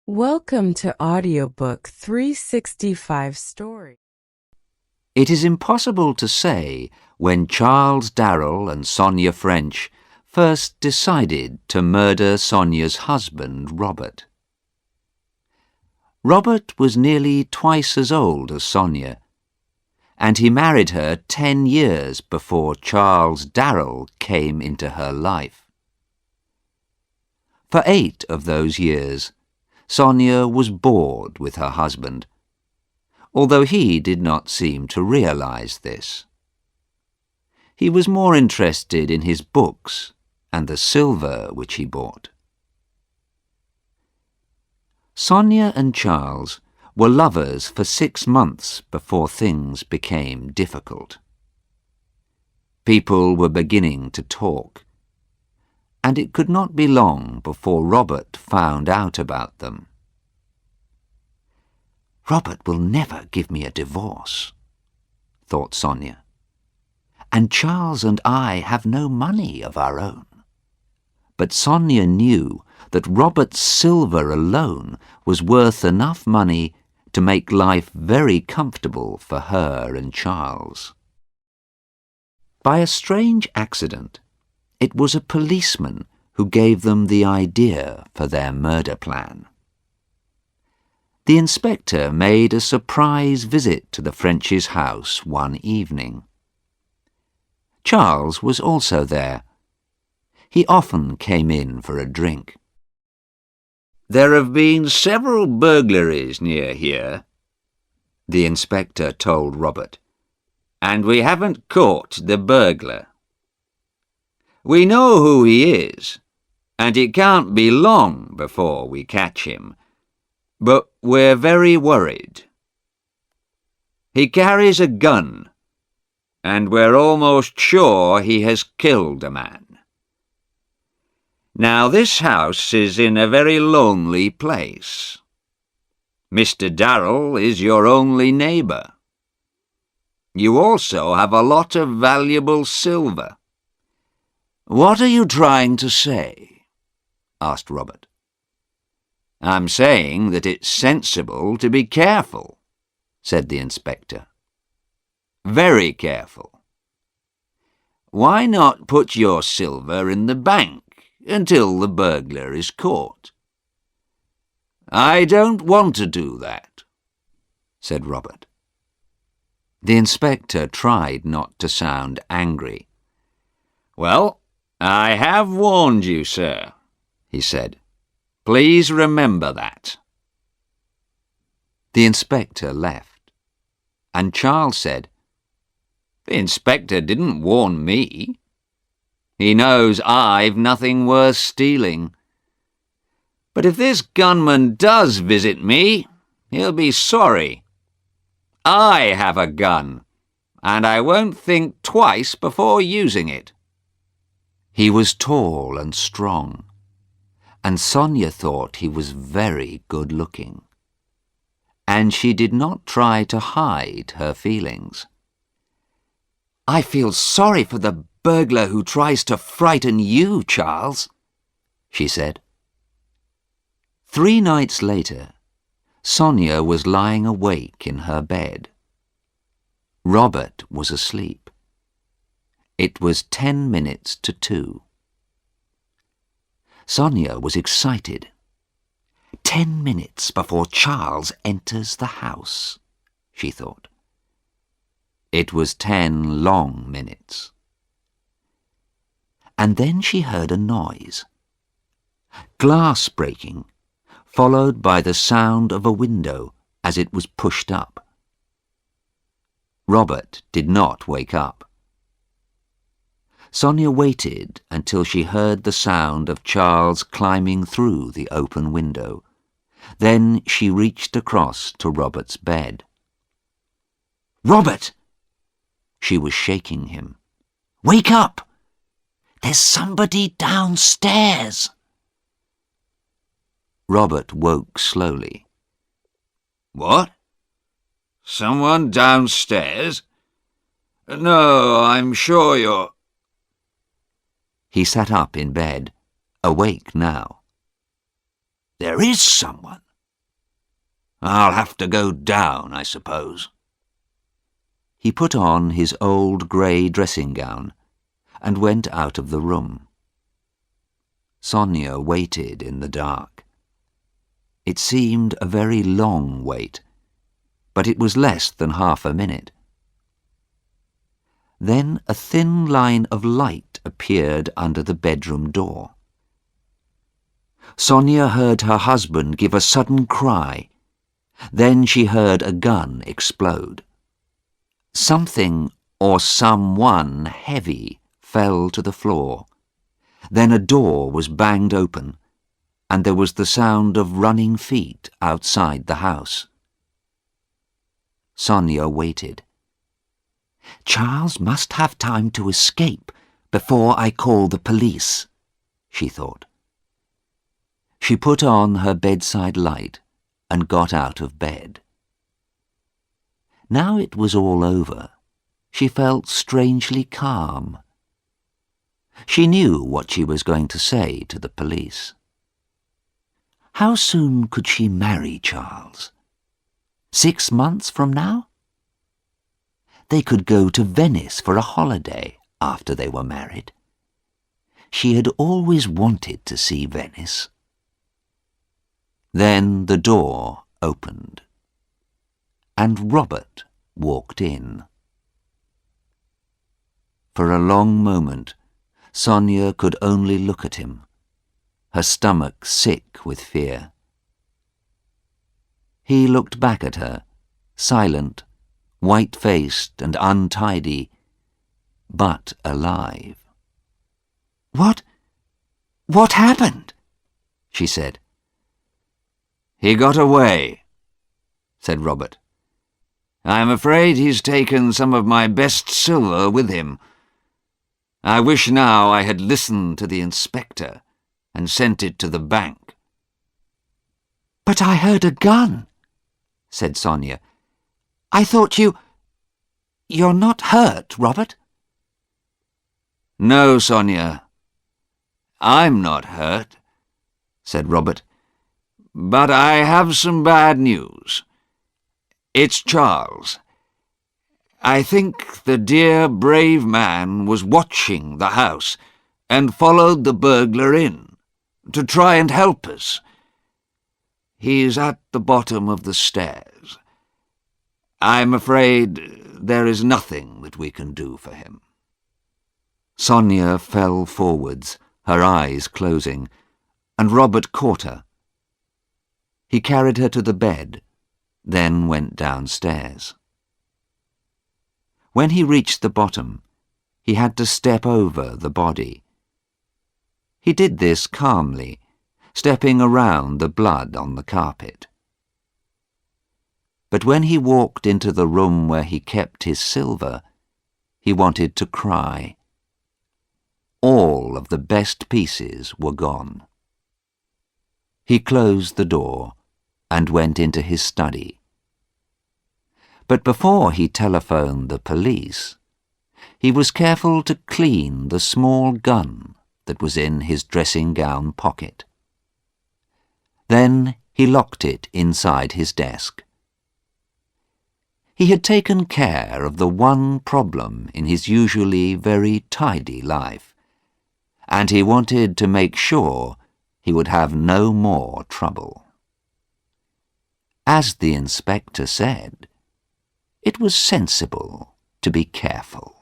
Welcome to Audiobook 365 Story. It is impossible to say when Charles Darrell and Sonia French first decided to murder Sonia's husband, Robert. Robert was nearly twice as old as Sonia, and he married her 10 years before Charles Darrell came into her life. For 8 of those years, Sonia was bored with her husband, although he did not seem to realize this. He was more interested in his books and the silver which he bought. Sonia and Charles were lovers for 6 months before things became difficult. People were beginning to talk, and it could not be long before Robert found out about them. "Robert will never give me a divorce," thought Sonia, "and Charles and I have no money of our own." But Sonia knew that Robert's silver alone was worth enough money to make life very comfortable for her and Charles. By a strange accident, it was a policeman who gave them the idea for their murder plan. The inspector made a surprise visit to the French's house one evening. Charles was also there. He often came in for a drink. "There have been several burglaries near here," the inspector told Robert, "and we haven't caught the burglar. We know who he is, and it can't be long before we catch him, but we're very worried. He carries a gun, and we're almost sure he has killed a man. Now, this house is in a very lonely place. Mr. Darrell is your only neighbour. You also have a lot of valuable silver." "What are you trying to say?" asked Robert. "I'm saying that it's sensible to be careful," said the inspector. "Very careful. Why not put your silver in the bank until the burglar is caught?" "I don't want to do that," said Robert. The inspector tried not to sound angry. "Well, I have warned you, sir," he said. "Please remember that." The inspector left, and Charles said, "The inspector didn't warn me. He knows I've nothing worth stealing. But if this gunman does visit me, he'll be sorry. I have a gun, and I won't think twice before using it." He was tall and strong, and Sonia thought he was very good-looking, and she did not try to hide her feelings. "I feel sorry for the burglar who tries to frighten you, Charles," she said. 3 nights later, Sonia was lying awake in her bed. Robert was asleep. It was 10 minutes to 2. Sonia was excited. 10 minutes before Charles enters the house, she thought. It was 10 long minutes. And then she heard a noise. Glass breaking, followed by the sound of a window as it was pushed up. Robert did not wake up. Sonia waited until she heard the sound of Charles climbing through the open window. Then she reached across to Robert's bed. "Robert!" She was shaking him. "Wake up! There's somebody downstairs." Robert woke slowly. "What? Someone downstairs? No, I'm sure you're—" He sat up in bed, awake now. "There is someone," I'll have to go down, I suppose. He put on his old grey dressing gown and went out of the room. Sonia waited in the dark. It seemed a very long wait, but it was less than half a minute. Then a thin line of light appeared under the bedroom door. Sonia heard her husband give a sudden cry. Then she heard a gun explode. Something or someone heavy fell to the floor. Then a door was banged open, and there was the sound of running feet outside the house. Sonia waited. "Charles must have time to escape before I call the police," she thought. She put on her bedside light and got out of bed. Now it was all over, she felt strangely calm. She knew what she was going to say to the police. How soon could she marry Charles? 6 months from now? They could go to Venice for a holiday after they were married. She had always wanted to see Venice. Then the door opened, and Robert walked in. For a long moment, Sonia could only look at him, her stomach sick with fear. He looked back at her, silent, white-faced and untidy, but alive. What happened?" she said. "He got away," said Robert. "I'm afraid he's taken some of my best silver with him. I wish now I had listened to the inspector and sent it to the bank." "But I heard a gun," said Sonia. "I thought You're not hurt, Robert?" "No, Sonia, I'm not hurt," said Robert. "But I have some bad news. It's Charles. I think the dear, brave man was watching the house and followed the burglar in to try and help us. He's at the bottom of the stairs. I'm afraid there is nothing that we can do for him." Sonia fell forwards, her eyes closing, and Robert caught her. He carried her to the bed, then went downstairs. When he reached the bottom, he had to step over the body. He did this calmly, stepping around the blood on the carpet. But when he walked into the room where he kept his silver, he wanted to cry. All of the best pieces were gone. He closed the door and went into his study. But before he telephoned the police, he was careful to clean the small gun that was in his dressing-gown pocket. Then he locked it inside his desk. He had taken care of the one problem in his usually very tidy life, and he wanted to make sure he would have no more trouble. As the inspector said, it was sensible to be careful.